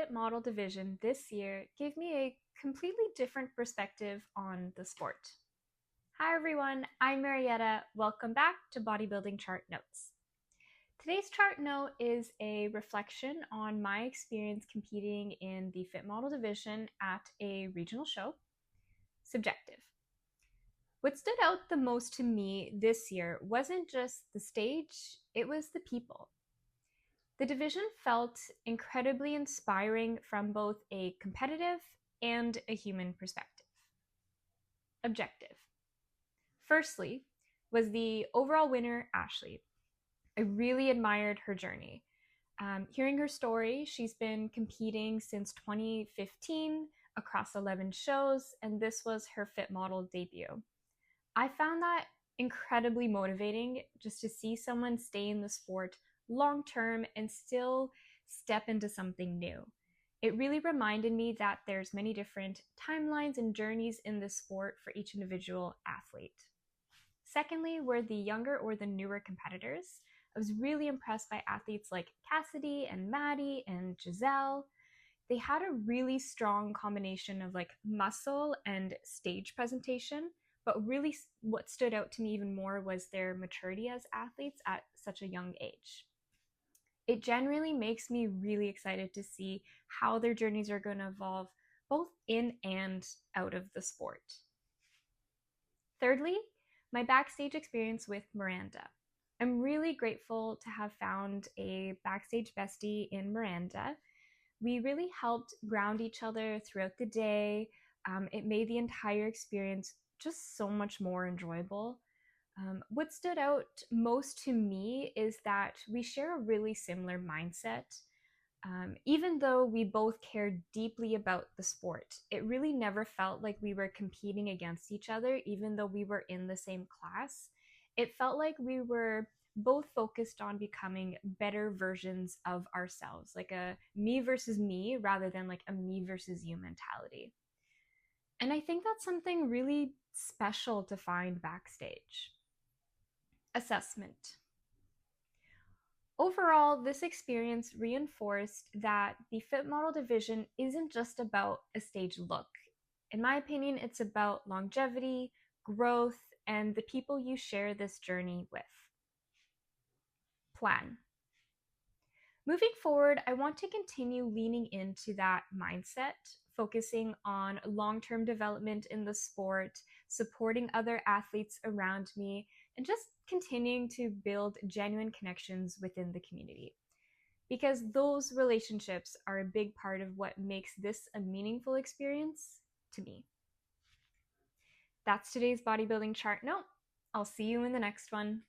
fit model division this year gave me a completely different perspective on the sport. Hi everyone, I'm Marietta. Welcome back to Bodybuilding Chart Notes. Today's chart note is a reflection on my experience competing in the fit model division at a regional show. Subjective. What stood out the most to me this year wasn't just the stage, it was the people. The division felt incredibly inspiring from both a competitive and a human perspective. Objective. Firstly, was the overall winner, Ashley. I really admired her journey. Hearing her story, she's been competing since 2015 across 11 shows, and this was her fit model debut. I found that incredibly motivating just to see someone stay in the sport long term and still step into something new. It really reminded me that there's many different timelines and journeys in this sport for each individual athlete. Secondly, were the younger or the newer competitors. I was really impressed by athletes like Cassidy and Maddie and Giselle. They had a really strong combination of muscle and stage presentation, but really what stood out to me even more was their maturity as athletes at such a young age. It generally makes me really excited to see how their journeys are going to evolve both in and out of the sport. Thirdly, my backstage experience with Miranda. I'm really grateful to have found a backstage bestie in Miranda. We really helped ground each other throughout the day. It made the entire experience just so much more enjoyable. What stood out most to me is that we share a really similar mindset. Even though we both cared deeply about the sport, it really never felt like we were competing against each other, even though we were in the same class. It felt like we were both focused on becoming better versions of ourselves, like a me versus me rather than like a me versus you mentality. And I think that's something really special to find backstage. Assessment. Overall, this experience reinforced that the fit model division isn't just about a stage look. In my opinion, it's about longevity, growth, and the people you share this journey with. Plan. Moving forward, I want to continue leaning into that mindset, focusing on long-term development in the sport, supporting other athletes around me, and just continuing to build genuine connections within the community. Because those relationships are a big part of what makes this a meaningful experience to me. That's today's bodybuilding chart note. I'll see you in the next one.